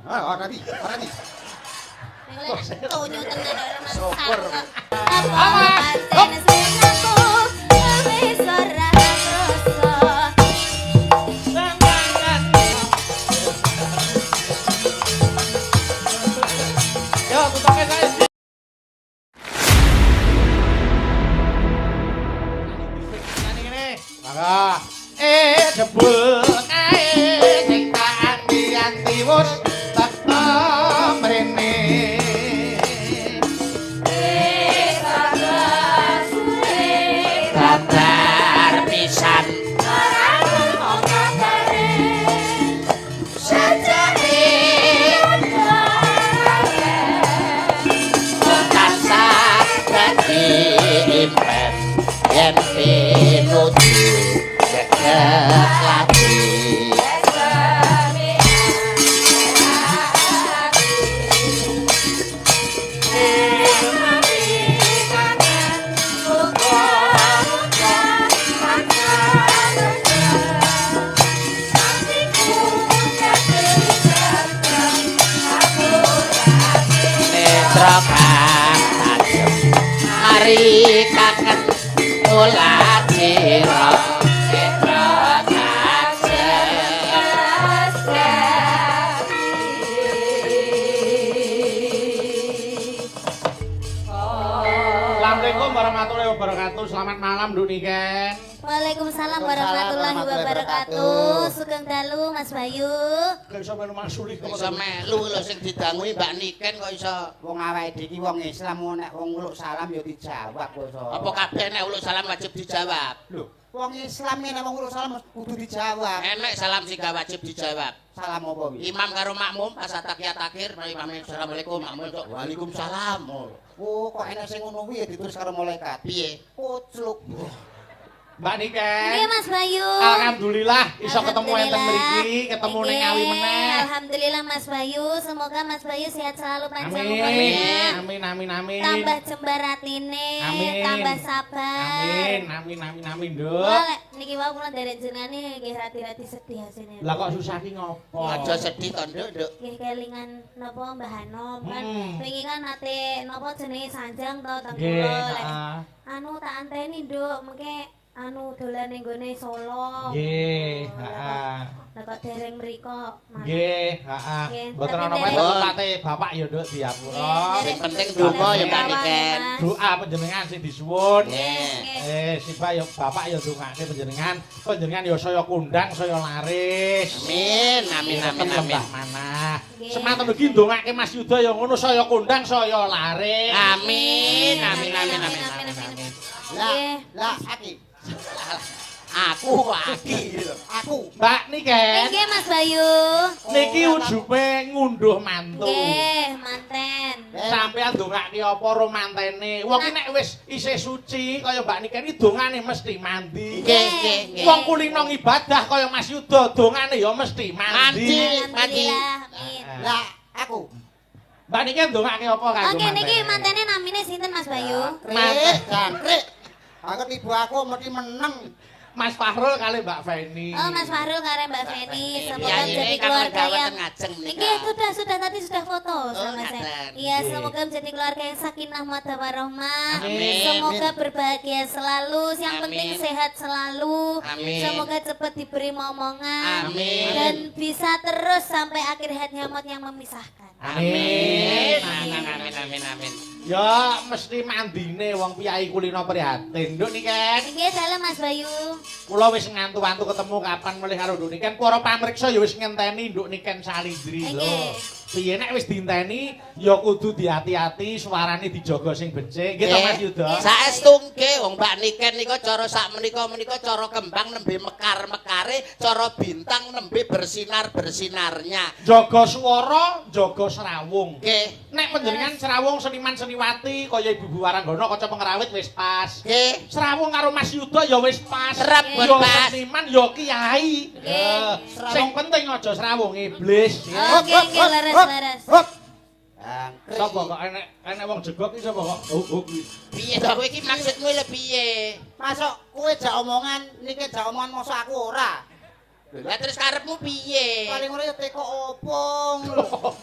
Ora pi. Tonyo tenan ora Syukur. Apa paten senengku wis ora krasa. Yo, tutuke saya. Maka jebul kae sing tak anti-anti wis teka mrene. Datar pisan ora kabare sajake tansah dadi impen yen pinuju cekak lati netra kang tajem mari kangen ulah sira netra Assalamualaikum warahmatullahi wabarakatuh. Selamat malam Nduk Niken. Waalaikumsalam warahmatullahi wabarakatuh. Sugeng dalu Mas Bayu. Kok iso melu maksuli kok Iso melu lho sing didanguhi Mbak Niken kok iso. Wong awake dhewe iki wong Islam nek wong uluk salam ya dijawab kok iso. Apa kabeh nek uluk salam wajib dijawab? Lho, wong Islam nek wong uluk salam kudu dijawab. Enek salam sing gak wajib dijawab. Salam apa wi? Imam karo makmum pas tahiyat akhir mari pamit assalamualaikum makmum kok waalaikumsalam. Oh, kok enek sing ngono kuwi ya ditulis karo malaikat. Piye? Kucluk. Mbak Niken. Nggih Mas Bayu. Alhamdulillah iso ketemu enten Alhamdulillah. mriki, ketemu ning Nggih, Ngawi meneh. Alhamdulillah Mas Bayu, semoga Mas Bayu sehat selalu panjang Amin. umurnya. Amin amin amin. Tambah jembar atine, Amin. tambah sabar. Amin, Nduk. Boleh, niki wau kula nderek jenengane nggih rati-rati sedih asine. Lah kok susah ki ngopo? Aja sedih to, Nduk, Nduk. Nggih kelingan napa Mbah Hanom kan wingi kan ate napa jenenge Sanjang to teng Nggih, kula lek heeh. anu tak anteni Nduk mengke anu dolan ning gone Solo. Nggih, heeh. Lah kok dereng mriko. Nggih, heeh. Nggih, Mboten tapi ana dereng- apa Pakte Bapak ya Nduk diapura. Sing penting donga ya Mbak Niken. Doa panjenengan sing disuwun. Nggih. Sipa ya Bapak ya dongake panjenengan. Panjenengan ya saya kondang, saya laris. Amin, amin, amin, amin. Mana? Nggih. Semanten ugi ndongake Mas Yuda ya ngono saya kondang, saya laris. Amin, amin, amin, amin. Amin. Lah aki. Aku kok aki. Aku. Mbak Niken, Nggih Mas Bayu. niki ujube ngunduh mantu. Nggih, manten. Sampeyan ndongake apa ro mantene? Wong iki nek wis isih suci kaya Mbak Niken iki dongane mesti mandi. Nggih, nggih, nggih. Wong kulino ibadah kaya Mas Yuda dongane ya mesti mandi. Alhamdulillah. Amin. Lah aku. Mbak Niken ndongake apa kanggo Oke, niki mantene? mantene namine sinten Mas Bayu? Mantek jangkrik. Aku ibu aku mesti meneng. Mas Fahrul kali Mbak Feni. Oh, Mas Fahrul karo Mbak Feni, semoga Ya, menjadi ini kan keluarga lewat yang ngajeng Nggih, menika. sudah tadi sudah foto sama ngaten. saya. Iya, semoga menjadi keluarga yang sakinah mawaddah warahmah. Amin. Semoga berbahagia selalu, yang Amin. penting sehat selalu. Amin. Semoga cepat diberi momongan Amin. dan bisa terus sampai akhir hayat nyamot yang memisahkan. Amin. Amin, amin, amin, amin. Ya mesti mandine wong piyai kulino prihatin. Nduk Niken, Nggih, dalam Mas Bayu. kula wis ngantu-antu ketemu kapan melih karo Nduk Niken. Para pamriksa ya wis ngenteni Nduk Niken Salindri lho. Nggih. Piye nek wis diinteni ya kudu diati-ati, suarane dijaga sing becik. Nggih to Mas Yuda. Saestu nggih wong Mbak Niken nika cara sak menika cara kembang nembe mekar-mekare, cara bintang nembe bersinar-bersinarnya. Jaga swara, jaga serawung. Nggih. Nek panjenengan serawung seniman seniwati kaya Ibu Waranggana kaca pengrawit wis pas. Nggih. Serawung karo Mas Yuda ya wis pas. Serep Ya pas. seniman ya kiai. Nggih. Sing penting aja serawung iblis. Oke, nggih, leres-leres. Jangkrik. Sapa kok enek wong jegok iki sapa kok? Oh kuwi. Piye to kowe iki maksudmu lho piye? Masuk kowe jak omongan niki jak omongan mosok aku ora. Lah terus karepmu piye? Paling ora ya teko opong lho.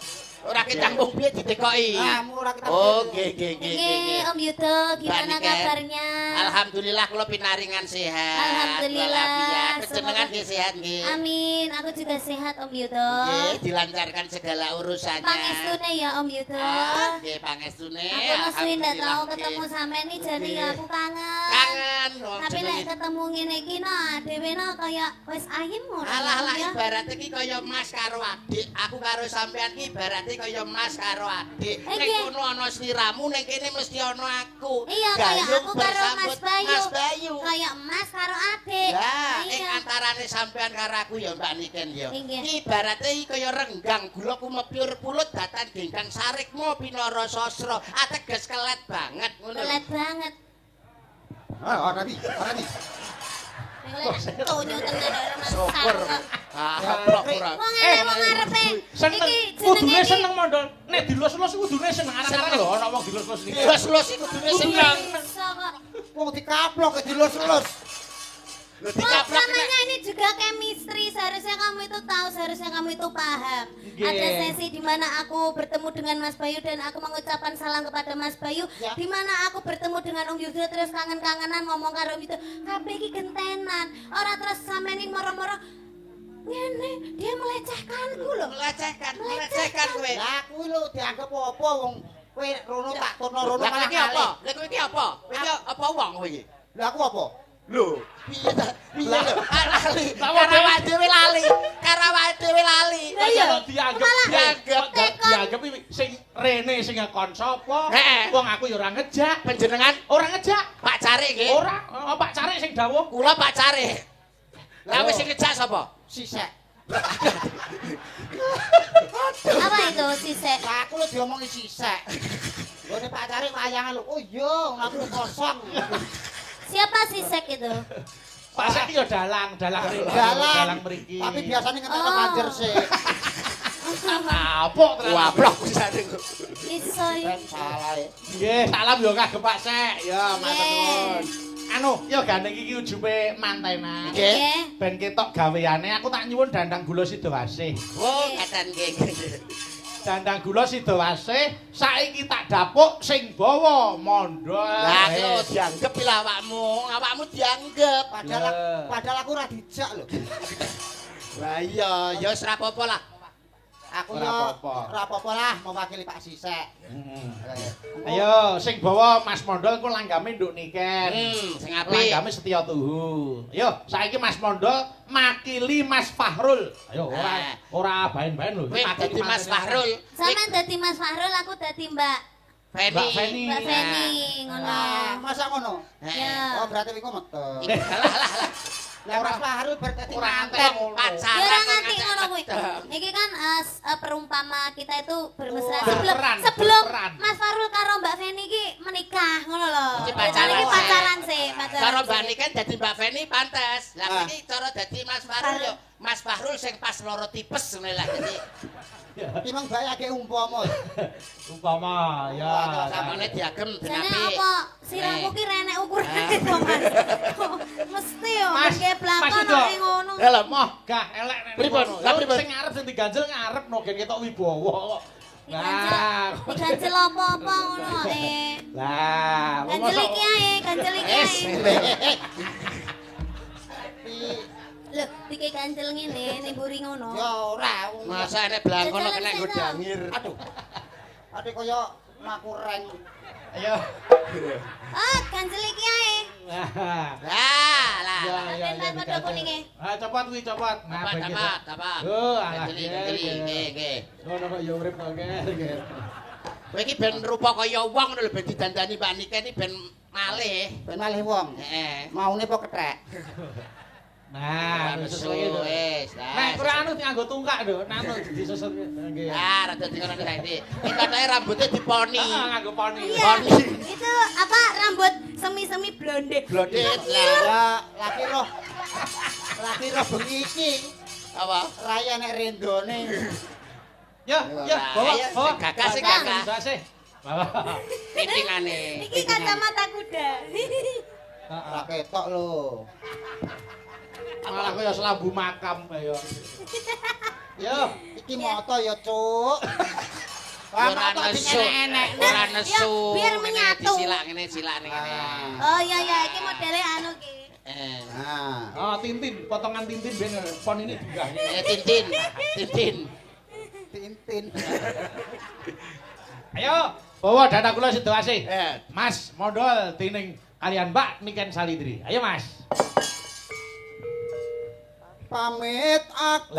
Ora ketanggung piye ditekoki. Ah, ora kita. Oh, nggih. Om Yudo, gimana Mbak Niken. kabarnya? Alhamdulillah kula pinaringan sehat. Alhamdulillah. Walafiat. Jenengan Semoga- nggih sehat nggih. Amin, aku juga sehat Om Yudo. Nggih, dilancarkan segala urusannya. Pangestune ya Om Yudo. Ah, nggih pangestune. Aku mesti ndak tahu Alhamdulillah, ketemu nggih. sampe ini jadi Nggih. aku kangen. Kangen. wong Tapi jenenge. lek ketemu ngene iki nah dhewe nah kaya wis ayem ora. Alah ya? ibaratnya iki kaya mas karo adik. Aku karo sampean iki ibaratnya kaya mas karo adik. Nek Iya. kono ana sliramu, ning kene mesti ana aku. Iya kaya Gayung aku karo bersambut Mas Bayu. Mas Bayu. Kaya Mas karo adik. Lah, ing Iya. antarane sampean karo aku ya Mbak Niken ya. Inggih. Iki ibarate iki kaya renggang gula kumepyur pulut datan dengkang sarikmu pinara sastra. Ateges kelet banget ngono. Belet banget. Ora bi. Belet tonyo tenan ora Syukur. masak. Ah, ora. Wong ngarepe. Seneng, Iki kudune jenenge seneng mondol. Nek dilus-lus kudune seneng arek-arek lho ana wong dilus-lus iki. Los-los iki kudune seneng. kok. Wong dikaplok dilus-lus. Lho Wah, dikaplok nek namanya ini juga chemistry. Seharusnya kamu itu tahu, seharusnya kamu itu paham. Nggih. Ada sesi di mana aku bertemu dengan Mas Bayu dan aku mengucapkan salam kepada Mas Bayu. Ya. Di mana aku bertemu dengan Om Yudo terus kangen-kangenan ngomong karo Om Yudo. Kabeh iki gentenan. Ora terus sampeyan moro-moro ngene, dia melecehkanku loh. melecehkan kowe. Lah kuwi lho dianggap apa wong kowe rono tak turno rono Lah kowe malah iki apa? kalih. Lah kowe iki apa? Kowe iki apa wong kowe iki? Lah aku apa? Lho, piye ta? Piye lho? Lali. Tawa Karo dhewe. awake dhewe lali. Karo awake dhewe lali. Lah iya. Kok dianggap Malah dianggap tekon. dianggap iki sing rene sing ngekon sapa? Heeh. Wong aku ya ora ngejak. Panjenengan Ora ngejak. Pak Carik nggih. Ora, Pak Carik sing dawuh. Kula Pak Carik. Lah wis sing ngejak sapa? Sisek. Apa itu sisek? Lah aku lho diomongi sisek. Gone Pak Cari wayangan lho. Oh iya, aku lho kosong. Siapa sisek itu? Pak Sek ya dalang mriki. Dalang mriki. Tapi biasanya ngetek Oh. banjir sih. Apok tenan. Wablok pisane. Iso. Salah ya. Nggih, salam yo kagem Pak Sek. Ya, matur Nggih. nuwun. Anu, yo gandeng iki ujube mantenan. Nggih. Nggih. Ben ketok gaweane aku tak nyuwun dandang gula Sidowasih. Oh, katan nggih. Dandang gula Sidowasih saiki tak dapuk sing bawa mondol. Lah kok dianggep lah awakmu. Awakmu dianggep. Padahal aku ora dijak lho. Lah iya, ya wis ra apa-apa lah. Aku Ora yo apa-apa. ora apa-apa lah mewakili Pak Sisek. Ayo, sing bawa Mas Mondol ku langgame nduk niken. Sing apik. Langgame Setya Tuhu. Ayo, saiki Mas Mondol makili Mas Fahrul. Ayo, ora baen-baen lho. Kowe dadi Mas Fahrul. Sampeyan dadi Mas Fahrul, aku dadi Mbak Mbak Feni. Mbak Feni ngono. Ah, masa ngono? Ya. Oh, berarti iku metu. Lah. Lah Mas Fahrul berarti Ora manten. Pacaran. Ya ora nganti ngono kuwi. Iki kan perumpama kita itu bermesra Oh, sebelum berperan, sebelum berperan. Mas Farul karo Mbak Feni iki menikah ngono lho. Iki Jadi pacaran. iki pacaran sih, pacaran. Karo Mbak sih. Niken dadi Mbak Feni pantes. Lah Ah. iki cara dadi Mas Fahrul yo Mas Fahrul sing pas loro tipes ngene lah dadi. Timbang bae akeh umpama. Umpama ya. Samane diagem Jane denapi. apa sirahku ki renek ukurane to Mas. Mesti yo Mas, nggih blakon Mas Yudo. nek ngono. Lah Moh, gah elek nek. Pripun? Lah pripun? Sing ngarep sing diganjel ngarep no gen ketok wibawa kok. Nah, Diganjel apa-apa ngono lah, Ganjel iki ae, ganjel iki ae. Lho, iki ganjel ngene ning mburi ngono. Ya ora. Masa nek blangkono kena nggo dangir. Aduh. Ate kaya makureng. ayo. Ah, ganjel iki ae. Lah, Lah. ya Sampeyan padha kuninge. Ah, copot kuwi copot. Apa apa? Oh, alah. Geli, nggih. Ngono kok ya urip to nggih. Kowe iki ben rupa kaya wong ngono lho ben didandani Mbak Niken iki ben malih. Ben malih wong. Heeh. Maune apa kethek? Nah, Wis susul lagi. wis. Nek ora anu nganggo tungkak lho, nanu disusul nggih. Nah, rada di ngono saiki. Kita tae rambutnya diponi. Nganggo poni. Iya. Itu apa rambut semi-semi blonde. Blondet lah. Ya, laki roh bengi iki. Apa? Raya nek rendone. Ya, ya, bawa, Ayo, bawa. sing gagah, sing gagah. Sih. Bawa. Titingane. Iki kacamata kuda. Ora ketok lho. Malah kaya selambu makam kaya. Yo, iki moto ya, Cuk. Ora nesu. Ora nesu. biar menyatu. Silak ngene, silak ngene. Oh iya ya, iki modele anu ki. Nah, Oh, Tintin, potongan Tintin ben pon ini digah. Tintin. Tintin. Tintin. Ayo, bawa dana kula situasi. Eh. Mas, modal tining kalian Mbak Niken Salidri. Ayo, Mas. Pamit aku.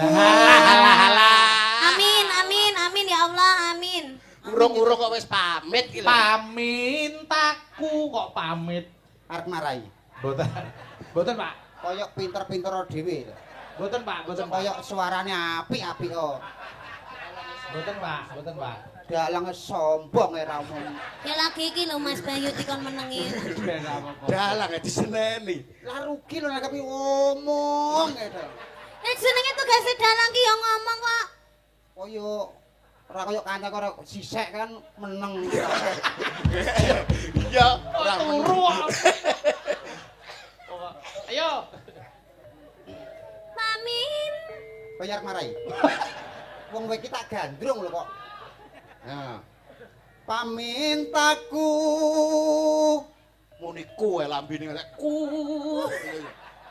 Amin ya Allah, amin. Urung-urung kok wis pamit iki lho. Pamintaku kok pamit. Arep marai. Mboten. Mboten, Pak. Koyok pinter-pinter dhewe. Mboten, Pak. Mboten, Pak. Koyok suarane apik-apik kok. Mboten, Pak. Mboten, Pak. Dalang sombong ora omong. Ya lagi iki lho Mas Bayu dikon menengi. Ben apa-apa. Dalang diseneni. Lah rugi lho nek tapi ngomong gitu. Nek jenenge tugase dalang ki yo ngomong kok. Koyo ora koyo kanca karo sisek kan meneng. Ya, Ora turu. Ayo. Pamin. Koyo arep marai. Wong kowe iki tak gandrung lho kok. Nah. Pamintaku muni ku lambene nek ku.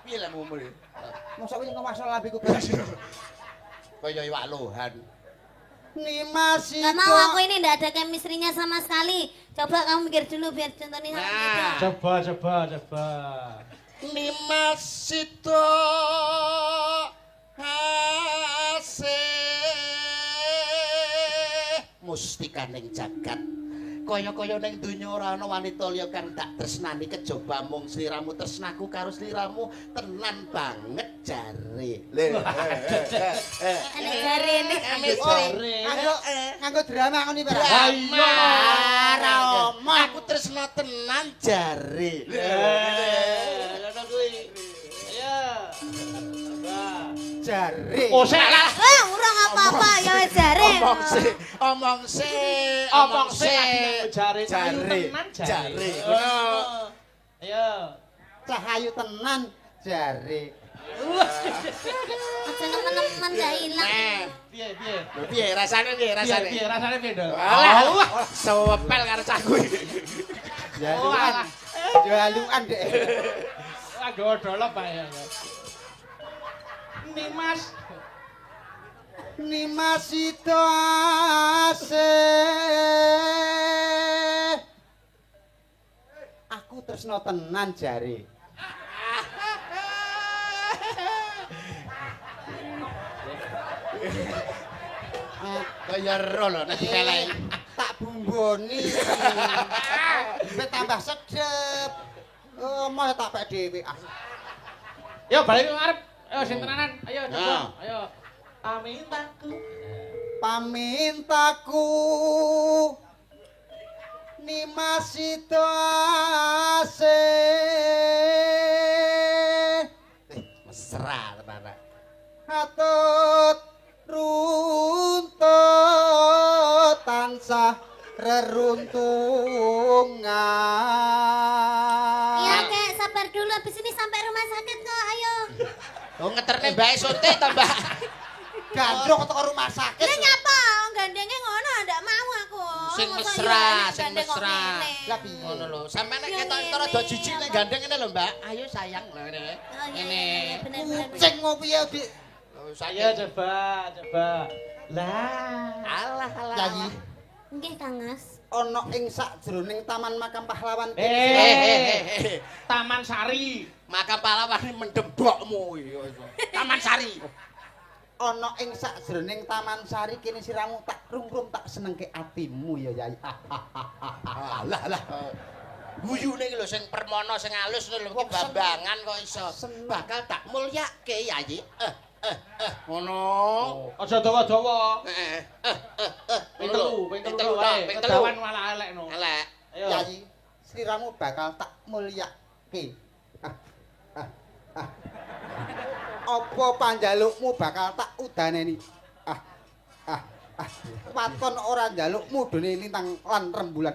Piye lek ngomong iki? mosok kowe ngomong masalah lambiku gandrung. Kaya iwak lohan. Nimas Gak mau aku ini ndak ada chemistry-nya sama sekali. Coba kamu mikir dulu biar contohnya gitu. Coba. Nimasito hase mustikaning jagat kaya-kaya ning donya ora ana wanita liya kang tak tresnani kejaba mung sliramu tresnaku karo sliramu tenan banget jare Jarene. nganggo drama ngono iki, Pak. Iya. ora omong aku tresna tenan jare ngono kuwi Ayo. Jare. Oh, sik lah. Urang apa-apa ya wis jare. omong sik Jare. jare Jare. Ayo. Cahayu tenan jare. Aja nemen-nemen gak ilang. Piye? piye rasane Piye rasane piye, Dok? alah sewepel karo cah kuwi Jaluan. Jaluan dek. Wah, gawa dolop Pak ya. Nimas. Nimas itu ase. Aku tresno tenan jare. kaya ro lho nek dikeleki Tak bumboni. Wis tambah sedep. Omah tak pek dhewe. Yo balik ngarep. Ayo sing tenanan. Ayo coba. Nah. Ayo. Pamintaku. Pamintaku Nimas itu ase. mesra tenan Hatut runtut tansah reruntungan. Iya kek sabar dulu habis ini sampai rumah sakit kok ayo. oh ngeterne mbake suntik tambah Gandrung ke rumah sakit. Lah nyapa gandenge ngono ndak mau aku. sing Masa mesra iya, sing gandeng kok mesra ngene. Lah piye? ngono lho sampeyan nek Ya ketok ngene. rada jijik nek gandeng ngene lho Mbak ayo sayang lho ngene Oh, iya, ngene iya, bener-bener. Kucing ngopi ya, Dik. Oh, Ayo coba. Lah. alah Yayi, Nggih Kangas. ana ing sakjroning Taman Makam Pahlawan. Taman Sari. maka pahlawan mendembokmu Taman Sari Ana ing sakjroning Taman Sari kene siramu tak rum-rum tak senengke atimu ya, Yayi. alah guyune iki lho sing permono sing alus lho iki bambangan kok iso bakal tak mulyake yayi ngono Aja dawa-dawa. Ping telu telu wae. Kedawan malah elek no. elek Ayo. Yayi, sliramu bakal tak mulyake. Apa panjalukmu bakal tak udaneni? Waton ora njalukmu dene lintang lan rembulan.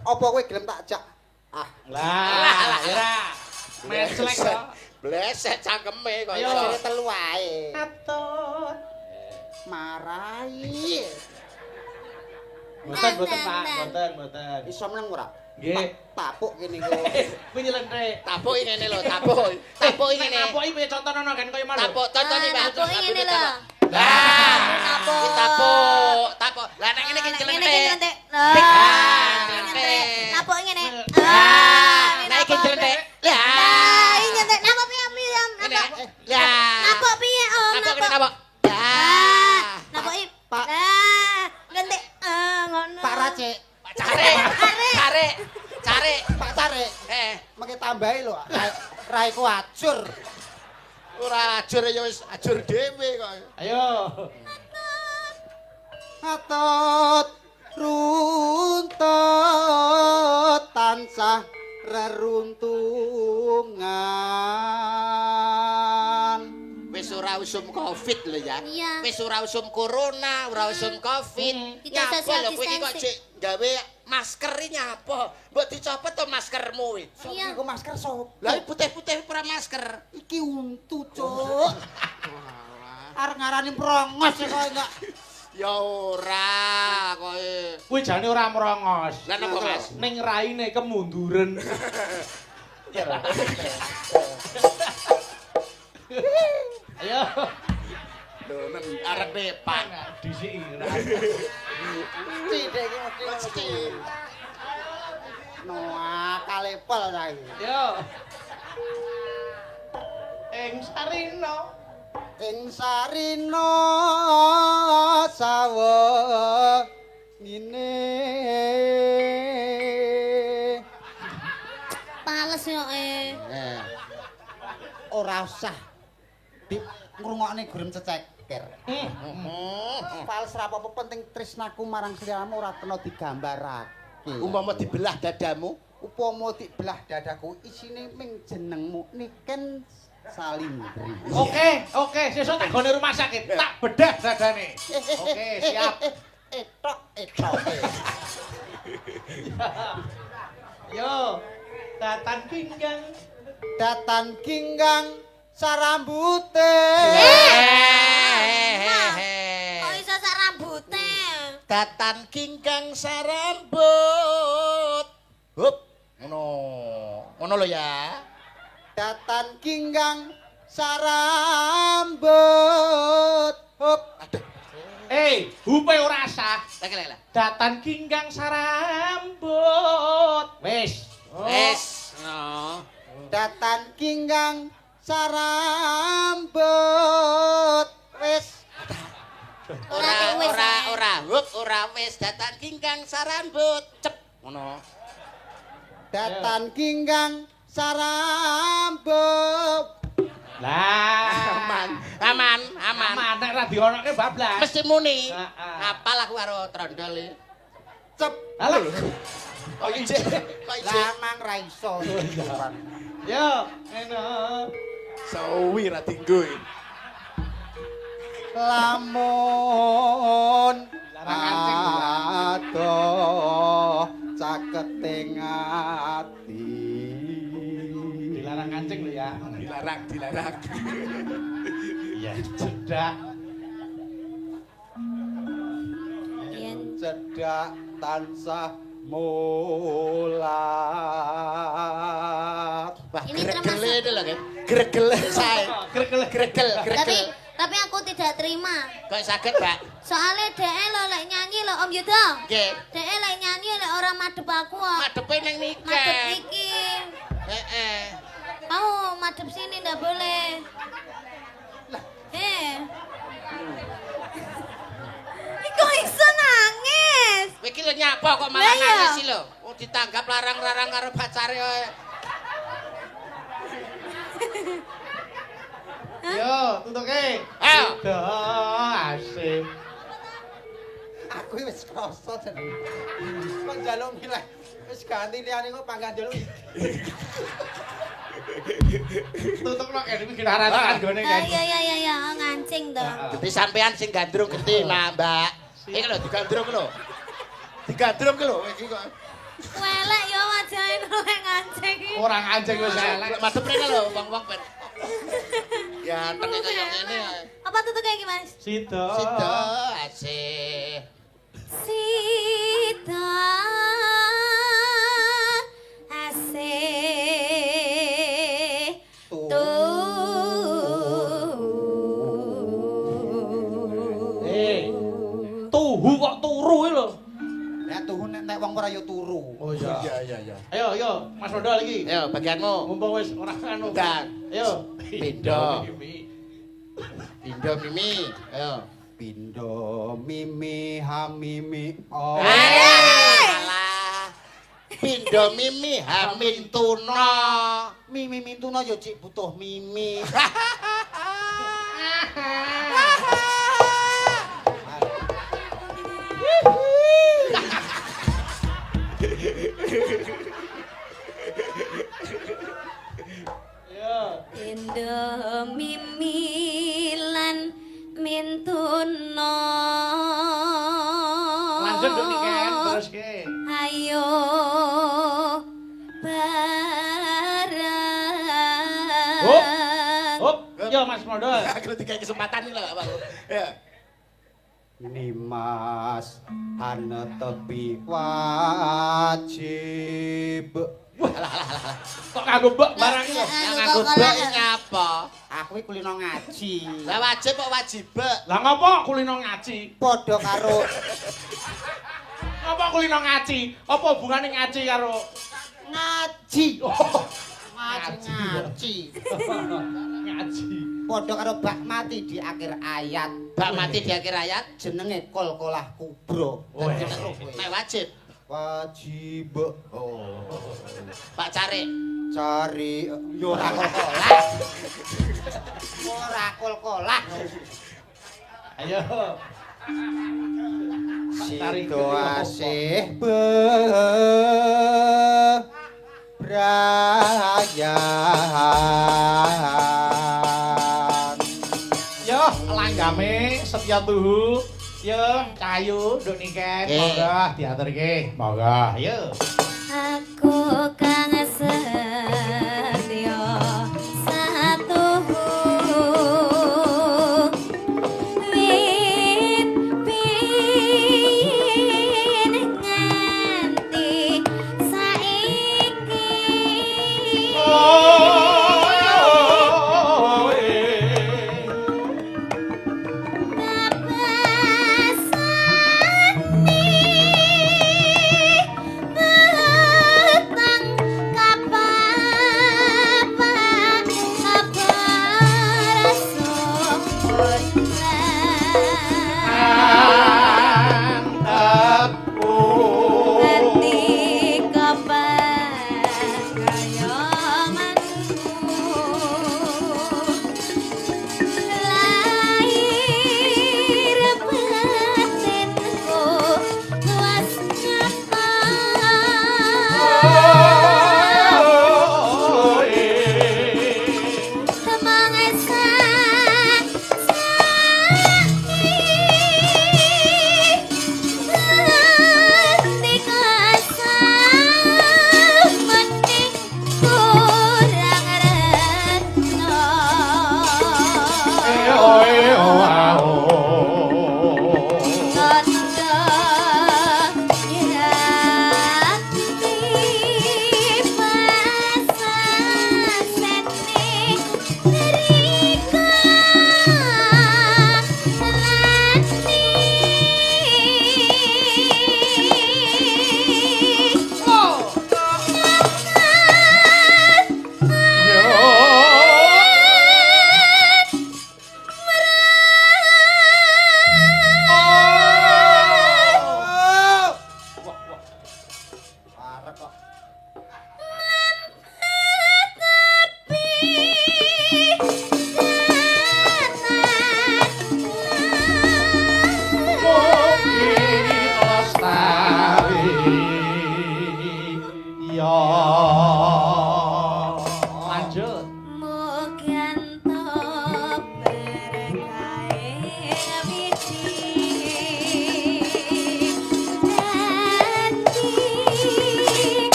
Apa kowe gelem tak jak? Lah, ora. Meslek kok. Blesek cangkeme kok. Ayo. Sire telu ae. Atut. Marai. Mboten, Pak. Mboten. Iso meneng ora? Nggih. Tapuk kene ku. Kuwi nyelentrek. Tapuki ngene lho, tapuki. Tapuki ngene. Tapuki piye contohno kan kaya malu. Tapuk contone Pak. Tapuk ngene lho. Lah, Tapuk. iki tapuk. Lah nek ngene ki Ngene jelentek. iki nyentik. Nyentik. Tapuk ngene. Nek iki jelentek. Lah, Iki nyentik. Napuk piye piye? ngene. Lah. Napuk piye Om? Napuk kene Napuk. napuk. Lah. Napuk iki. Pak. Ganti. Ngono. Pak Racik. Cari. Pak Tarik. Mengke tambahi lho. Raiku ajur. Ora ajur ya wis ajur dhewe kok. Ayo. Atut runtut tansah reruntungan. Wis ora usum Covid lho ya. Iya. Wis ora usum corona, ora usum Covid. Tidak social lho kowe iki kok distancing. cek gawe masker iki nyapa? Mbok dicopot to maskermu kuwi. Iya. Iku masker sop. Lah putih-putih ora masker. Iki untu, Cuk. Arep ngarani prongos kok enggak. Ya ora kowe. Kuwi jane ora merongos. Lah napa Mas? Ning raine kemunduran. Ayo. Lho nang arepe Pak. Disiki. Mesti dek iki mesti. No kalepel ta iki. Yo. Ing sarina Ing sarina sawa ngene. Pales yo Ora usah di ngrungokne gurem ceceker. Fals ra apa-apa penting tresnaku marang sliramu ora kena digambarake. Umpama dibelah dadamu, Upama dibelah dadaku isine ming jenengmu Niken Salindri. Oke, sesuk tak gone rumah sakit. Tak bedah dadane. Oke, siap. Etok. Yo. Datan pinggang. Datan ginggang sarambute. Kok iso sak rambute? datan kingkang sarambut. Hup, ngono lho ya. Datan ginggang sarambut. Hup. Aduh. Hupe ora sah. Lha. Datan ginggang sarambut. Wis. Wis, no. Datan ginggang sarambut. Wis. Ora. Hup, ora wis datan kingkang sarambut. Cep, ngono. Datan ginggang sarambut. Lah, Aman. nek ra dionoke bablas. Mesti muni. Heeh. Apal aku karo trondol iki. Cep. Alah. Kok ijek? Lamang ra iso. Yo, eno. Sawi ra dinggo iki. Lamun Larang adoh caketing ati. Dilarang kancing lho ya. Dilarang. Iya, cedak. Yen Cedak tansah mulat. Wah, Ini gregel termasuk- itu lho, kan? Gregel sae. Gregel. tapi aku tidak terima. Kok saged, Pak? Soalnya dhek lo lek nyanyi lo Om Yudo. Nggih. Dhek lek nyanyi lek ora madhep aku kok. Madepe ning Madhep niken. iki. Heeh. Mau madhep sini ndak boleh. Iku iso nangis. Kowe iki lho nyapa kok malah Lah iya. nangis lho. Oh ditanggap larang-larang karo pacare kowe. Yo, tutuke. Ayo. Asik. Aku wis krasa jeneng. Kok njaluk milih wis ganti liyane kok pangkat njaluk. Tutukno kene iki gelaran tekan gone kan. Ya, ngancing to. Dadi sampean sing gandrung gede, Mbak. Iki lho digandrung lho. Digandrung lho iki kok. Welek yo ngajain luwih ngancing. Ora kancing wis elek. Madhep rene lho wong-wong ben. Ganteng kaya ngene ae. Apa tutuke iki, Mas? Sida. Sida asih. Sita asih Tuhu kok turu lho. Nek tuhu nek wong ora ya turu. Oh iya. Iya. Ayo, Mas Modal iki. Ayo bagianmu. Mumpung wis ora anu. Enggak. Ayo. Pindho. Pindho Mimi. Ayo. Pindo mimi hamimi oh. Alah. Pindho Mimi Hamin Tuna. Mimi mintuna ya cik butuh mimi. Indo mimilan mintuna. Lanjut dong nih kan, terus ke. Ayo bareng. Hop, yo Mas Modal. Aku dikai kesempatan ini lah, Bang. Ya. Nimas ana tebi wajib. Kok nganggo mbok barang iki? Yang nganggo bak iki apa? Aku iki kulino ngaji. Lah wajib kok wajib. Lah ngopo kulino ngaji? Padha karo Ngopo kulino ngaji? Apa hubungane ngaji karo ngaji. Oh, Ngaji. ngaji. Padha karo bak mati di akhir ayat. Bak mati di akhir ayat Jenenge kol-kolah kubro. Oh, nek wajib. Wajib. Oh. Pak Cari. Cari yo ora kol-kolah. Ora kol-kolah. Ayo. Sido asih bebrayan. Yo, langgame setya tuhu. Yo, cahayu nduk niken. Nggih. Monggo diaturke. Monggo. Ayo. Aku kang setya satu wit bin nganti saiki Oh, babasane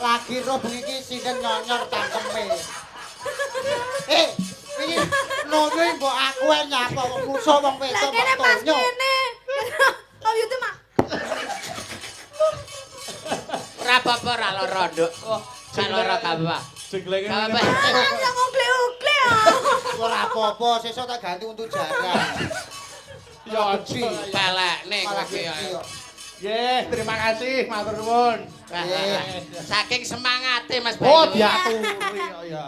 Lagi roh bengi iki sinden nyonyor cangkeme. Iki nono mbok aku ae nyapa wong musuh wong Lah wedok kene kok pas tonyo. kene. Oh itu mah. Ora apa-apa ora lara, Nduk. Sak lara apa. Jenglenge. Apa? Langsung ugle-ugle. Ora apa-apa, sesuk tak ganti untuk jaran. Ya Pelekne Malah kowe ya. gitu. Nggih, terima kasih, matur nuwun. Saking semangate Mas Oh, Bayu. diaturi kok ya.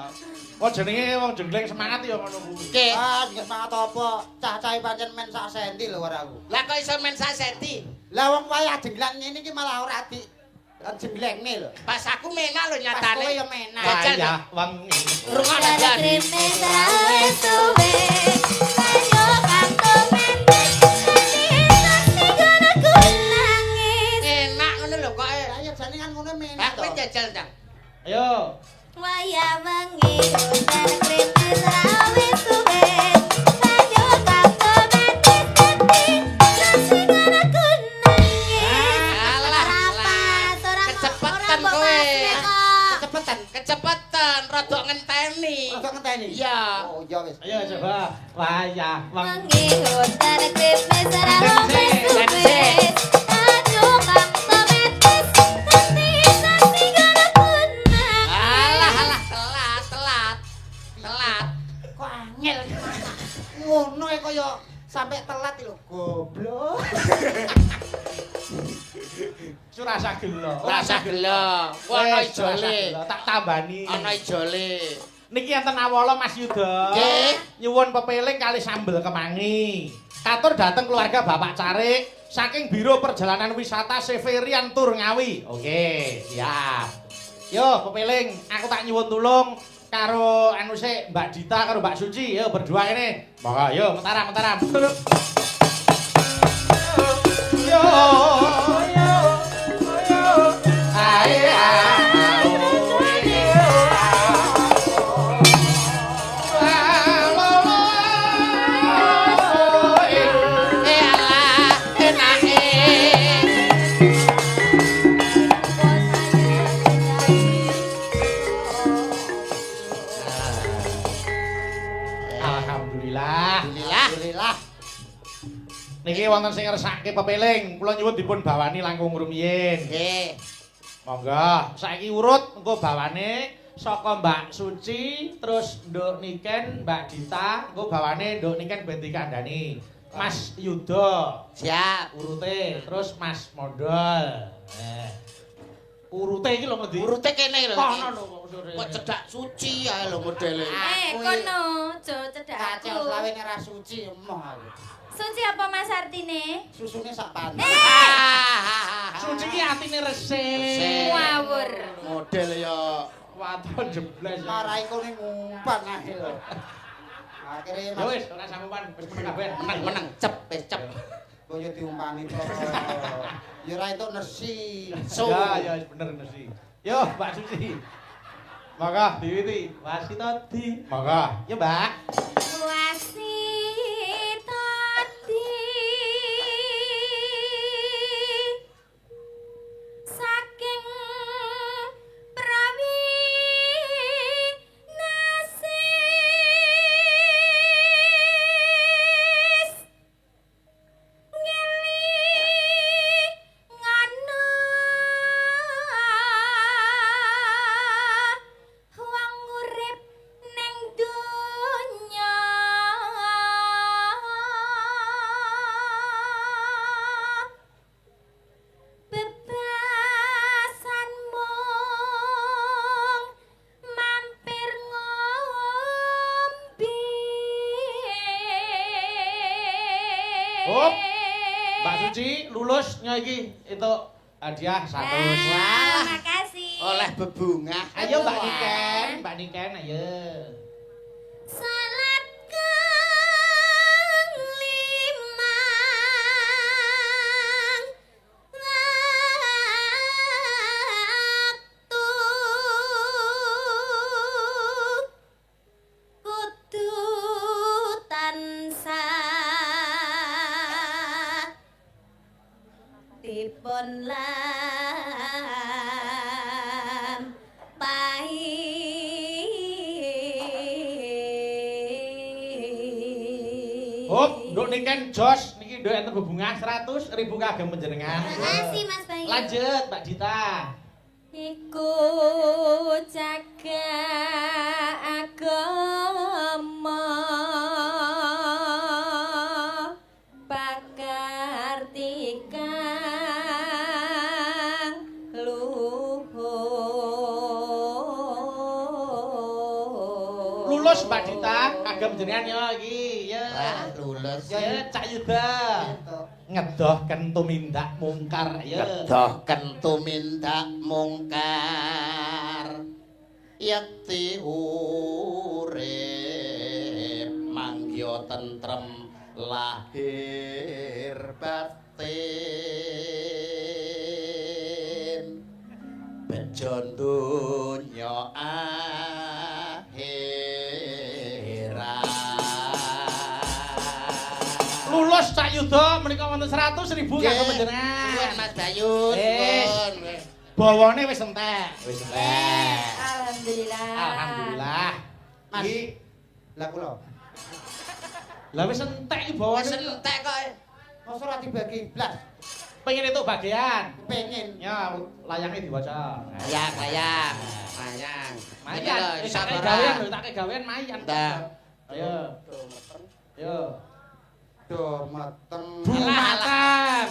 Oh, jenenge wong jengleng semangat ya ngono kuwi. Oke. Nggak semangat apa? Cah-cahe pancen men sak senti lho ora aku. Lah kok iso men sak senti? Lah wong wayah jenglang ngene iki malah ora di jenglengne lho. Pas aku menak lho Pas kowe nyatane. ya menak. Jajal, Ya, wengi. Rungokno jan. Kreme trawe suwe. Ayo kantongan. Enak ngono lho kok. Lah ya jane kan ngono Lah menak kowe to. jajal ta. Ayo. Waya wengi udan kreme trawe suwe. Ayo kantongan. Nasi goreng kunang. Alah, kecepetan kowe. Cepetan. Kecepetan, rada ngenteni. Kok ngenteni? Iya. Oh, ya wis. Ayo coba. Wayah Wengi udan kreme trawe suwe. Ayo kantongan. Nasi goreng kunang. Alah, telat. Kok angel. Ngono e kaya sampe telat lho, goblok. Surasa gelo. Rasa gelo. Ono ijole. Tak tambani. Ono ijole. Niki enten awala Mas Yuda. Nggih. Nyuwun pepeling kali sambel kemangi. Katur dateng keluarga Bapak Carik saking Biro Perjalanan Wisata Severian Tour Ngawi. Oke, siap. Yo, pepeling, aku tak nyuwun tulung karo anu sik Mbak Dita karo Mbak Suci. Yo berdua kene. Monggo, yo mentaram. Yo. Alhamdulillah. Alhamdulillah. Niki wonten sing ngersake pepeling, kula nyuwun dipun bawani langkung rumiyin. Nggih. Monggo, saiki urut engko bawane saka Mbak Suci, terus Nduk Niken, Mbak Dita, engko bawane Nduk Niken ben dikandhani. Mas Yuda, Siap. urute, terus Mas Mondol. Urute iki lho ngendi? Urute kene lho. Kono lho kok sore. Kok cedak suci ae lho modele. Kono, jo cedak Kacang aku. selawe nek ra suci emoh aku. Suci apa Mas artine? Susune sak pantai. Suci ki atine resik. Resik. Ngawur. Model ya Waton jebles. Marai kene ngumpan ae lho. Akhire Ya wis, ora sampean wis meneng kabeh. meneng cep wis cep. koyo diumpani to. Ya ora entuk nersi. So. Ya bener sih. Yo, Mbak Suci. Maka diwiti, wasi tadi. Maka, ya Mbak. Wasi tadi saking prawi nasis ngelingana wong urip ning donya bebasan mung mampir ngombe. Hop, Mbak Suci lulus iki entuk hadiah 100. Wah, makasih. Oleh bebungah. Ayo Mbak Niken, ayo. Salat kang limang waktu kudu tansah dipun lajengaken niken jos niki nduk enten bebungah 100.000 kagem panjenengan. Makasih Mas Bayu. Lanjut Mbak Dita. Iku jaga agama pakar tikang luhur. Lulus Mbak Dita kagem jenengan ya iki ya. Ah, lulus. Ya Cak Yuda. Ngedohken tumindak mungkar ya. Kedohken tumindak mungkar. Yekti urip mangya tentrem lahir batin. Bejo donya Lulus Cak Yuda menika wonten 100.000 kagem panjenengan. Suwun Mas Bayu, Wis. suwun. Bawane wis entek. Wis entek. Alhamdulillah. Alhamdulillah. Mas. Iki Lah kula. lah wis entek iki bawane. Wis entek kok. Masa ora dibagi blas. Pengen itu bagian. Pengen. Ya, layangnya dibaca. Layang, layang. Layang. Mayan, wis tak gawean lho, tak gawean mayan. Dah. Ayo. Ayo. Do mateng. Makan.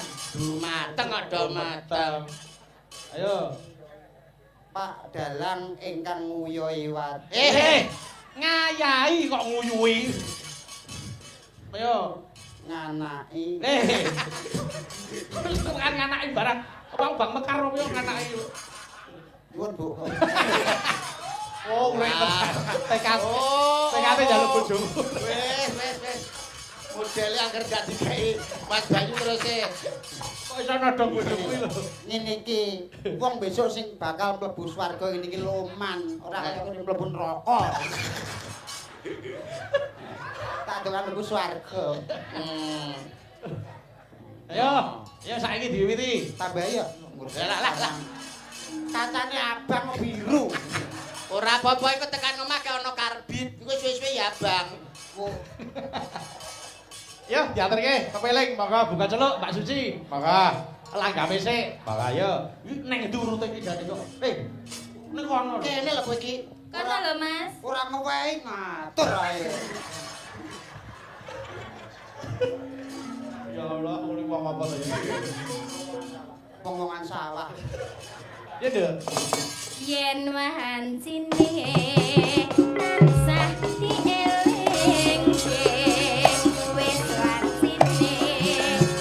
Mateng do mateng. Ayo. Pak Dalang ingkang nguyuhi wati. Ngayahi kok nguyuhi. Ayo. Nganaki. Kan nganaki barang. Wong Bang Mekar opo yo nganaki. Nuwun, Bu. Oh, urip tekan. Tekane njaluk bojomu. Wis. Modele angger gak dikai Mas Bayu terus e. Kok iso nodong bojomu iki lho. Ngene iki, wong besok sing bakal mlebu swarga ngene iki loman, ora kaya kene mlebu neraka. Tak dolan mlebu swarga. Ayo saiki diwiwiti. Tambah ya. Lah. Kacane abang biru. Ora apa-apa iku tekan omah ke ana karbit. Iku suwe-suwe ya, Bang. Yo, dianterke kepeling, monggo buka celuk Mbak Suci. Monggo. Langgame sik. Monggo ayo. Iki ning ndi urute iki jane kok. Ning kono. Kene lho kowe iki. Kono lho Mas. Ora ngewehi ngatur ae. Ya Allah, ngene wong apa to ya? Omongan sawah. Ya, Dek. Yen wahan sini tansah dielingke wis lan sini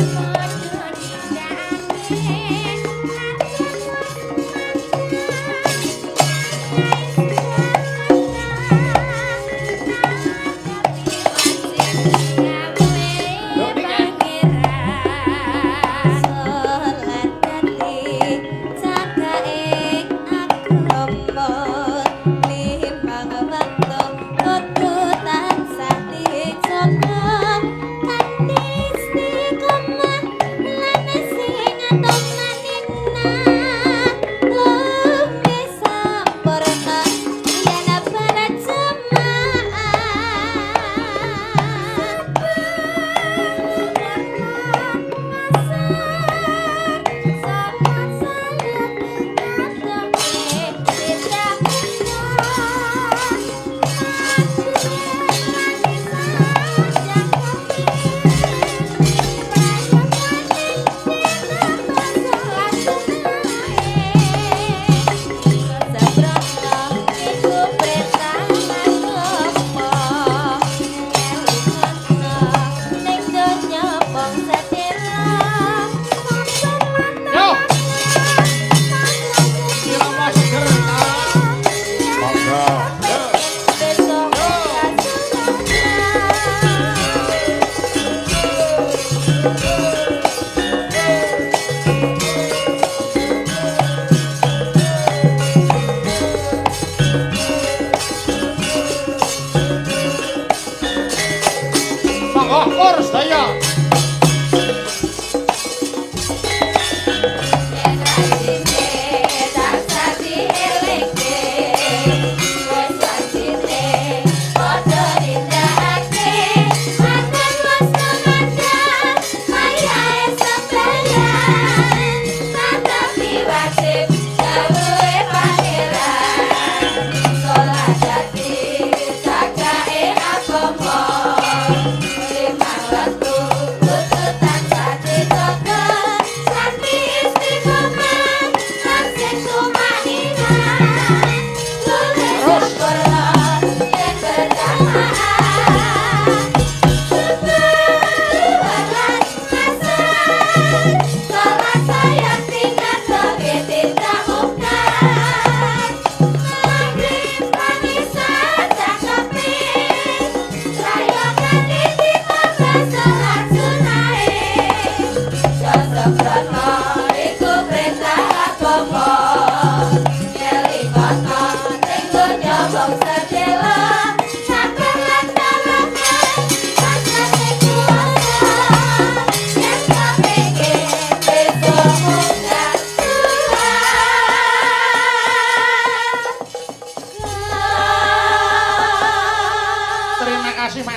padha didake Limang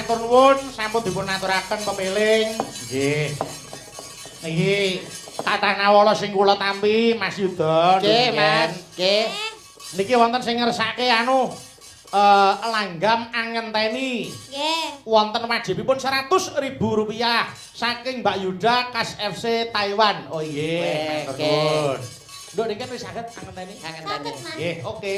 matur nuwun sampun dipun aturaken pepiling. Nggih. Niki kathah nawala sing kula tampi Mas Yuda. Nggih, Mas. Nggih. Niki wonten sing ngersake langgam angenteni. Nggih. Wonten wajibipun Rp100.000 saking Mbak Yuda Kas FC Taiwan. Oh nggih. Nggih. Nduk niki wis saged angenteni. Angenteni. Nggih, oke.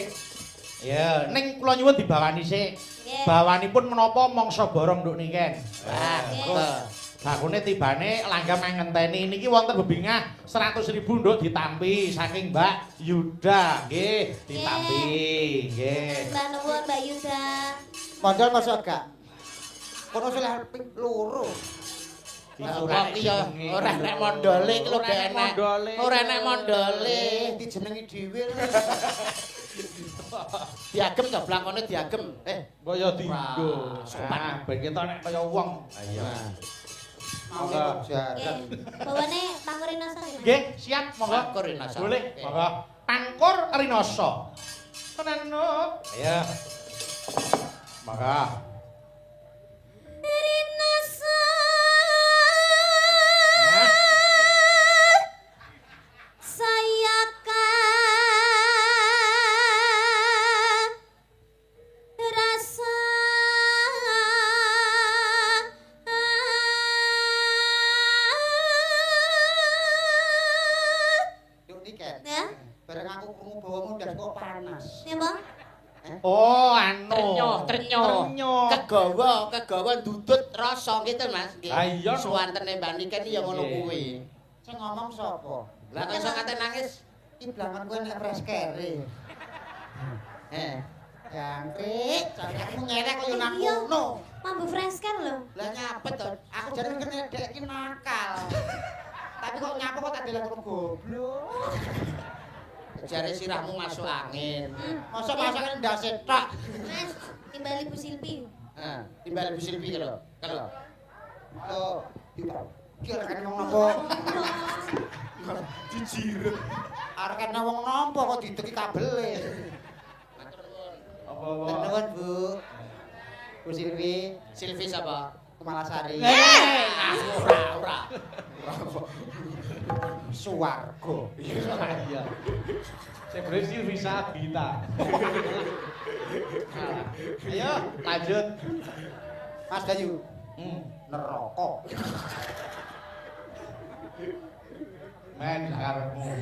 Ya, ning kula nyuwun dibawani sik. Nggih. Bawanipun menapa mangsa borong nduk niken. Bagus. Bakune tibane langgam ngenteni niki wonten bebingah 100.000 nduk ditampi saking Mbak Yuda. Nggih, ditampi. Nggih. Mbak nuwun Mbak Yuda. Mondol masa gak? Kono silih ping loro. Wong iya ora nek mondole iki lho gak enak. Ora nek mondole. Dijenengi dhewe. Diagem to blangkone diagem. Kaya dinggo. Sopan. Ben ketok nek kaya wong. Ayo. Monggo jaran. Nggih. Bawane Pangkur Rinoso. Nggih, siap monggo. Pangkur Rinoso. Boleh, Oke. monggo. Pangkur Rinoso. Tenan no. Ayo. Monggo. Rinoso. Saya rasa Yuk niken. ya, Bareng aku krungu bawamu ndas kok panas. ya Bang. Oh, anu. Trenyo. Kegawa dudut rasa gitu Mas. Nggih. Ah, iya, no. Suwantene Mbak Niken ya ngono Nggih. kuwi. Sing ngomong sapa? Lah kok iso kate nangis? Iki blangan kowe nek fresh kere. Jangkrik, aku nyerek koyo nak Iya. ngono. Mambu fresh kan lho. Lah nyapet to. Aku jare kene dek iki nakal. Tapi kok nyapa kok tak delok goblok. Jare sirahmu masuk angin. Masa masakan ndase tok. Mas, timbali Bu Silvi. Timbal Bu Silvi lho. Kalau Oh, kira kan wong nampa. Dijirut. Arek kan wong nampa kok dideki kabele. Apa Nuwun, Bu. Bu Silvi, Silvi sapa? Kumalasari. Ora. Suwarga. Iya. Saya berhasil bisa kita. Ayo, lanjut. Mas Dayu, neraka. Men karepmu.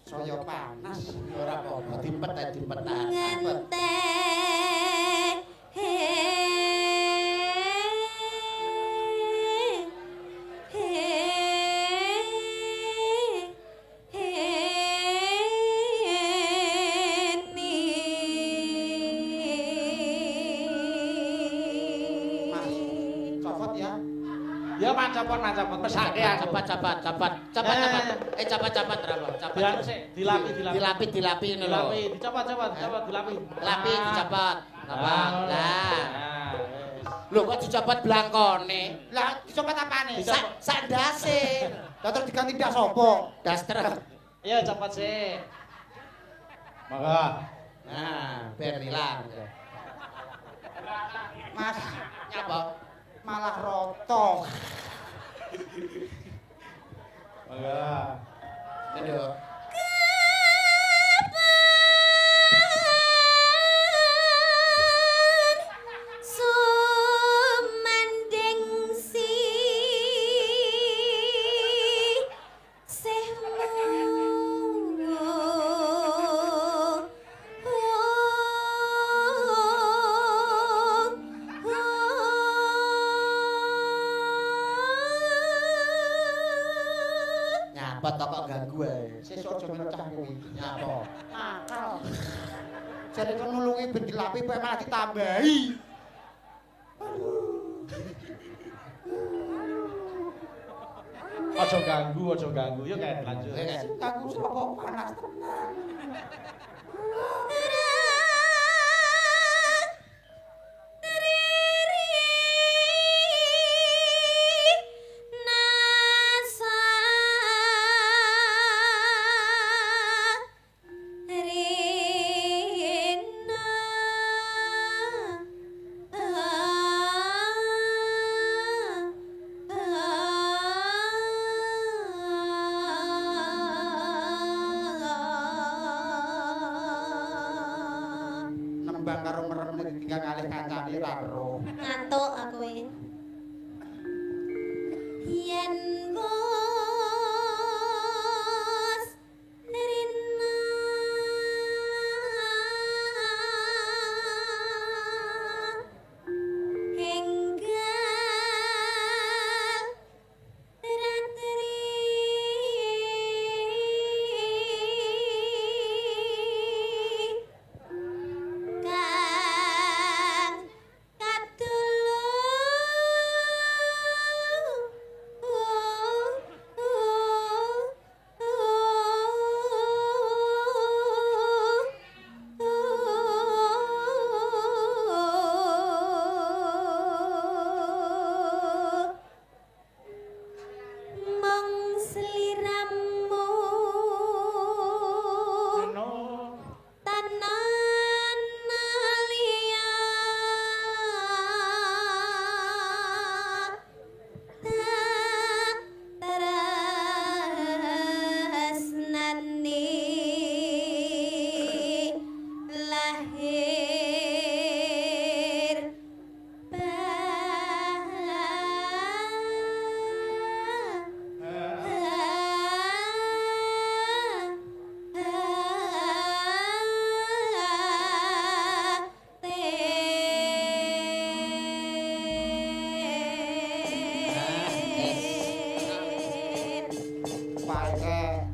Saya panas. Ora apa-apa dimpet ae dimpet tahan. Mas, copot ya. Ya macapon pesake aku. Cepat. Cepat. Cepat berapa? Cepat. Dianu sik, dilapi. Dilapi ini lho. Dilapi, dicopot, dilapi. Lapi dicopot. Apa? Ah, Lah. Nah, wis. Lho kok dicopot blangkone? Lah, dicopot apane? Sak ndase. Lah terus diganti ndak sapa? Daster. Ayo copot sik. Monggo. Nah, ben ilang. Mas, Nyapa? malah roto. Monggo. Aduh. Sumanding si Nyapa to kok ganggu ae. Sesuk aja mecah kuwi. Nyapa? Nakal. Jare kon nulungi ben dilapi kok malah ditambahi. Ojo ganggu. Yuk kan lanjut. Aku sapa panas tenan. kembang karo merem ditinggal kalih kancane ra ro. Ngantuk aku iki. Yen bos rina enggal ratri kang mong sliramu tanan alia tak tresnani lahir Paeke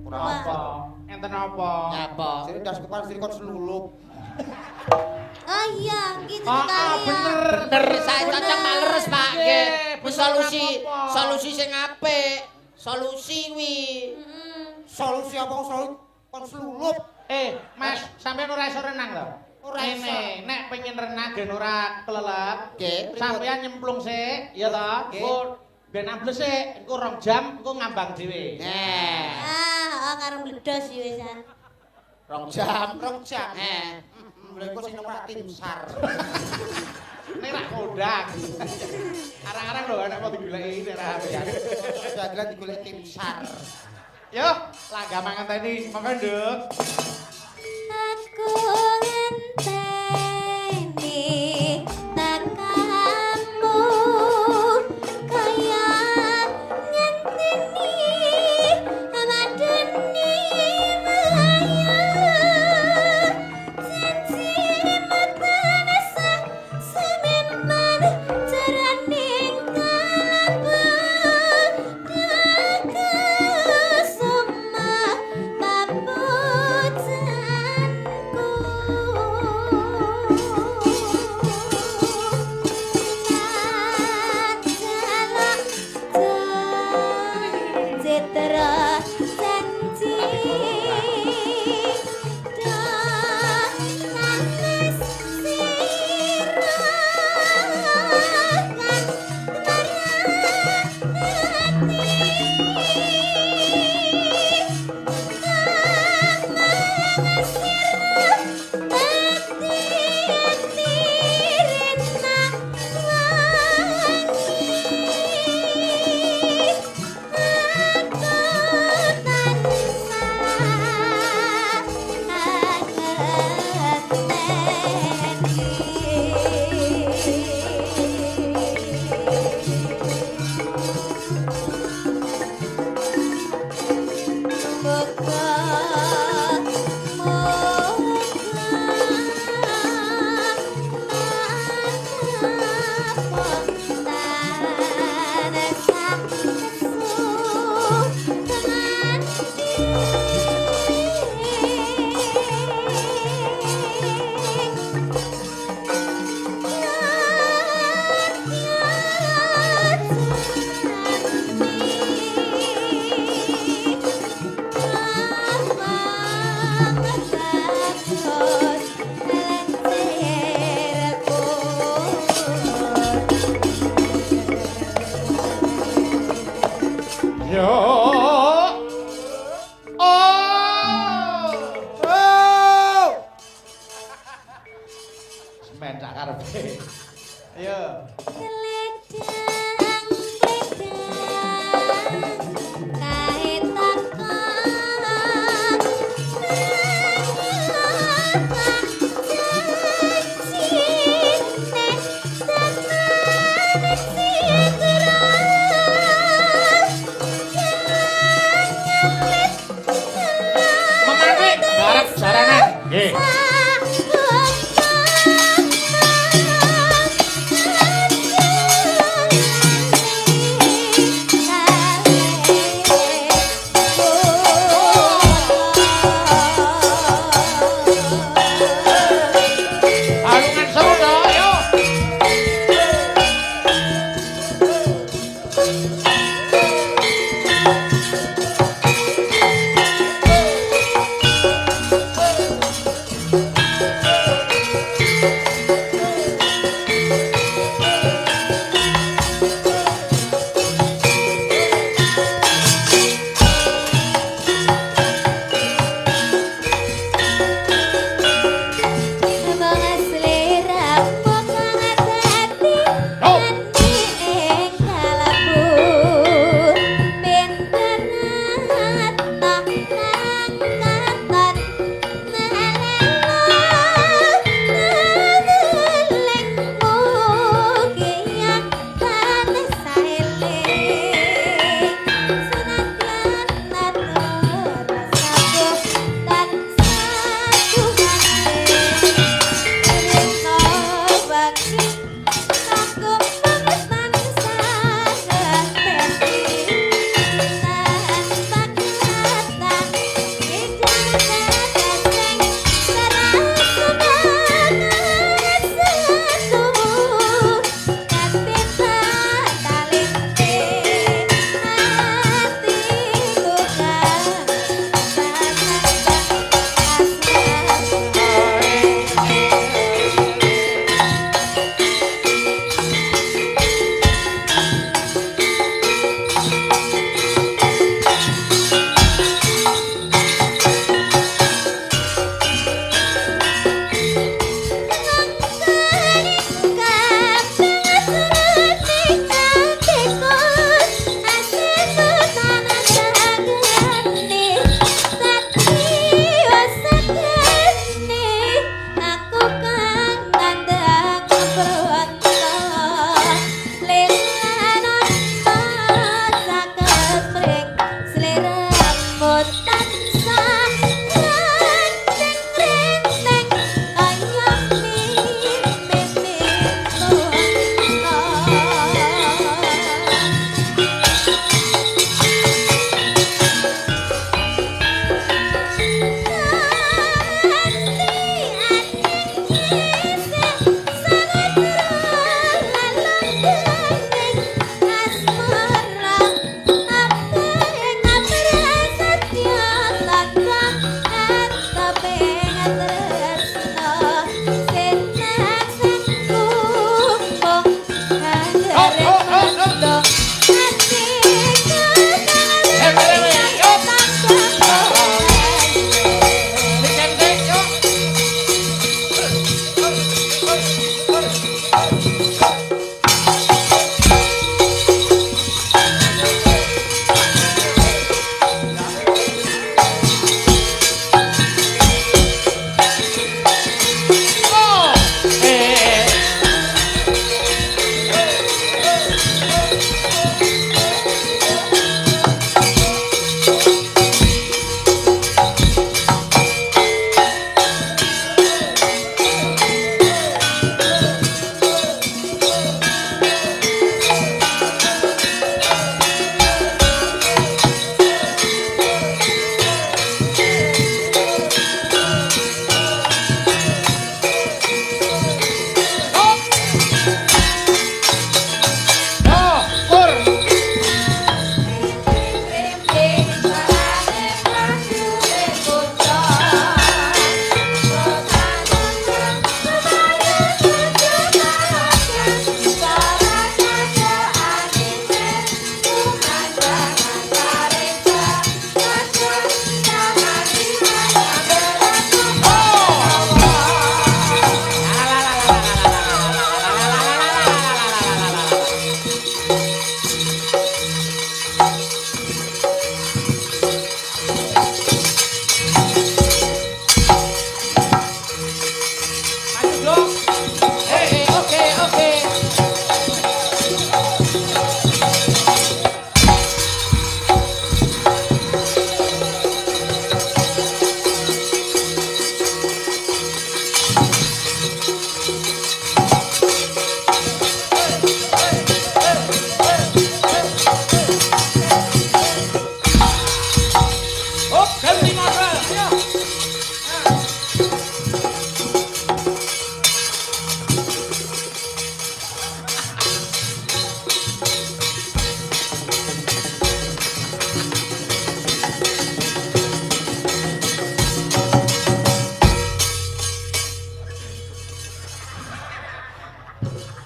ora apa. Enten apa? Nyapa? Jadi das kepal sing kon selulup. Oh iya, gitu Ah, sekali ya. Bener saya cocok maleres Pak nggih. Wis solusi apa-apa. solusi sing apik. Solusi wi. Solusi apa kon selulup? Mas, sampean ora iso renang lho. Ora iso. Ngene, nek pengen renang gen ora kelelep, Nggih. sampean nyemplung sik, ya toh? Nggih. Engko ben ambles sik, engko 2 jam engko ngambang dhewe. Oh, karo mledos ya wisan. 2 jam. 2 jam. Mulai kok sing nomor tim SAR. Nek rak kodang. Arang-arang lho nek mau digoleki nek ra HP-an. Dagelan digolek tim SAR. Yo, langga mangenteni, monggo Nduk. Aku ngenteni takamu kaya ngenteni madeni maya janji matane sememan jaraning kalabang suma Citra janji danes Yo. Semen sak karepe. Ayo. Kait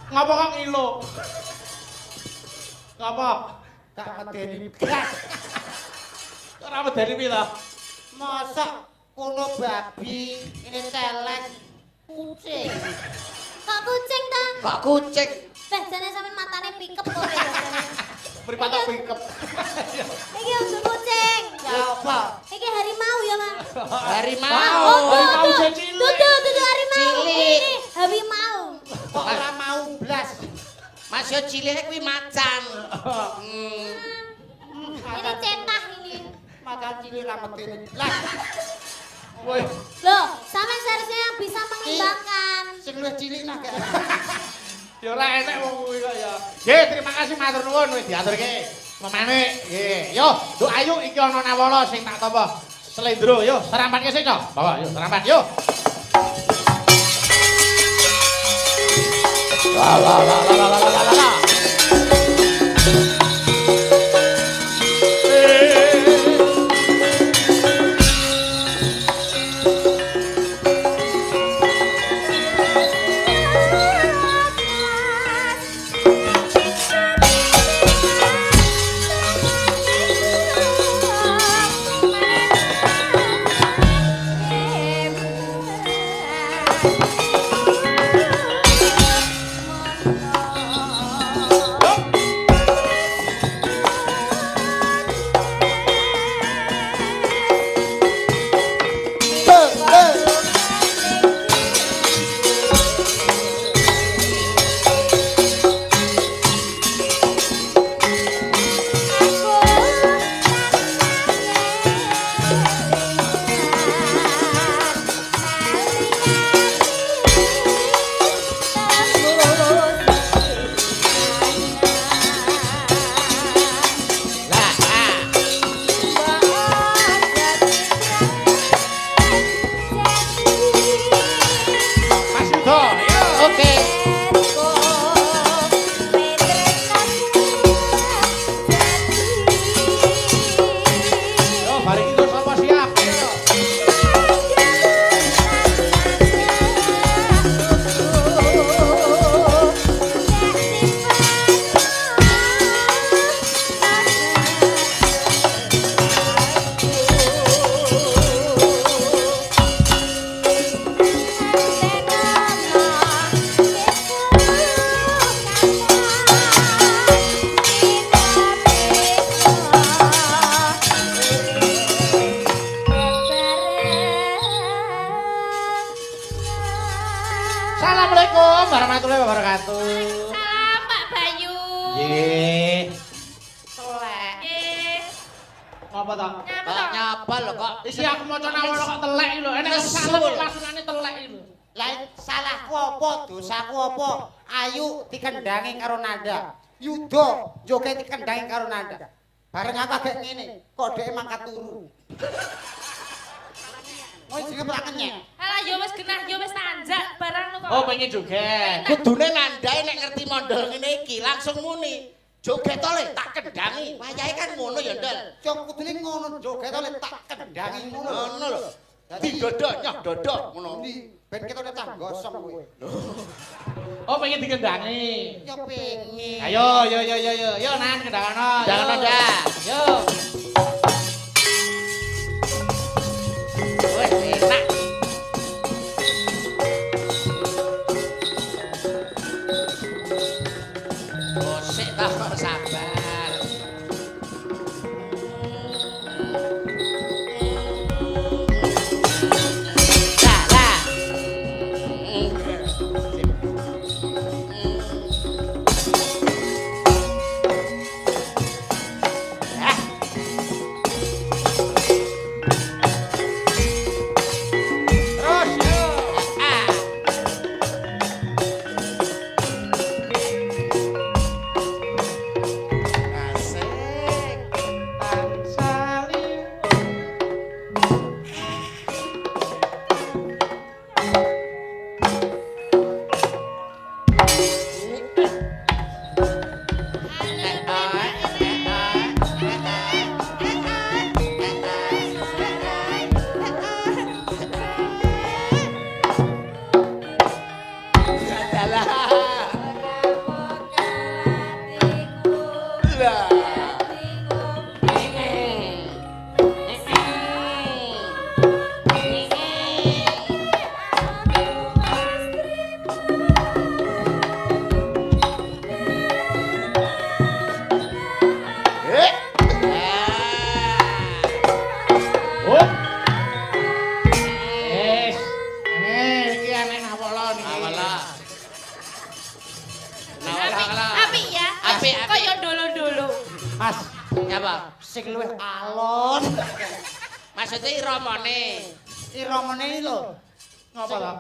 Ngapa kok ngilo? Ngapa? Tak medeni blas. Ora medeni piye ta? Mosok kulo babi ini celeng kucing. Kok kucing ta? Kok kucing? Beh, jane sampean matane pikep kok biasane. Mripat tak pikep. Iki untuk kucing. Ya apa? Iki harimau ya, Mas. Harimau. Harimau sing cilik. Dudu harimau. Cilik. Ini harimau. Kok ora mau blas? Mas yo cilik kuwi macan. Ini cetah ini. Macan cilik ra medeni blas. Woi, Loh, sampean seharusnya yang bisa mengimbangkan. Sing luwih cilik nah gak. ya ora enek wong kuwi kok ya. Nggih, terima kasih matur nuwun wis diaturke. Memanik. Nggih. Yo, Nduk Ayu iki ana nawala sing tak tampa slendro. Yo, serampatke sik, Cok. Bawa, yo, serampat, yo. La la la la la la la la. Assalamualaikum warahmatullahi wabarakatuh. Salam Pak Bayu. Nggih. Telek. Nggih. Apa to? Nyapa lho kok. Iki aku maca nawara kok telek iki lho. Enek wong salah langsungane telek iki lho. Lah salahku apa, dosaku apa? Ayu dikendangi karo Nanda. Yuda joget dikendangi karo Nanda. Bareng aku agak ngene, kok dhek mangkat turu. Oh, jenenge ora kenyek. Alah yo wis genah yo wis tanjak barang lu kok. Oh, pengen joget. Kudune nandae nek ngerti mondol ngene iki langsung muni. Joget to le tak kendangi. Wayahe kan ngono ya, Ndel. Cok kudune ngono joget oleh tak kendangi ngono. Ngono lho. Didodo nyoh dodo ngono. Ndi ben ketone cah gosong kowe. Oh, pengen dikendangi. Ya pengen. Ayo, yo Nan kendangono. Kendangono, Nda. Yo. Wes enak. Oh, sik ta sabar. Lah, lah. Terus yo. Ah. Asik. Tansali. Oh. Wes. Iki aneh nawala niki. Apik ya. Apik, apik. Kaya dulu-dulu. Mas, Apa? sing luwih alon. Maksudnya iramane. Iramane iki lho. Ngapa to?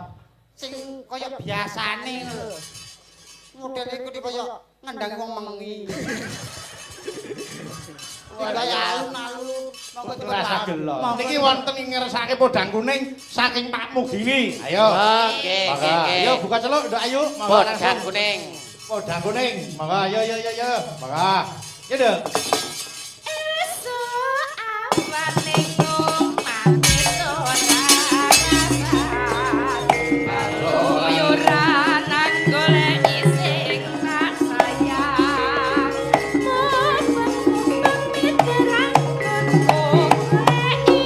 Sing kaya biasane lho. Modele iku kaya ngendangi wong mengi. Wah, kaya alun-alun. Monggo Rasa dikenal. gelo. Monggo Niki wonten ing ngersake podang kuning saking Pak Mugini. Ayo. Oke, Monggo. Ayo buka celuk, Nduk Ayu. Monggo Podang langsung. kuning. Podang kuning. Monggo ayo. Monggo. Ya, Nduk. Esuk awane ngomong ora rasa. Yo ora nang golek sing tak sayang. Mun miterang goleki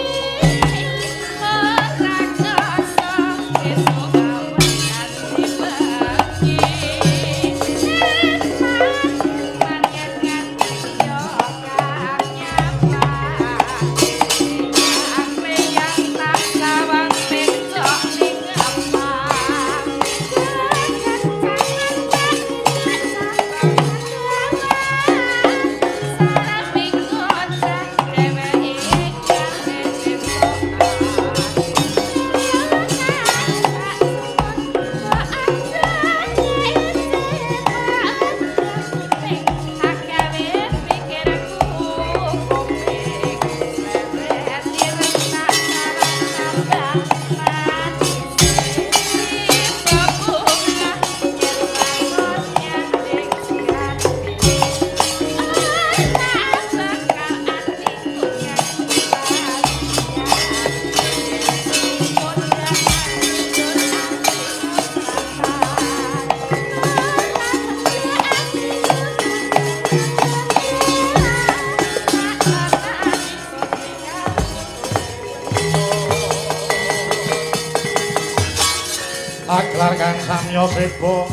ora kerasa esuk awan nganti Aklar kang samya sebo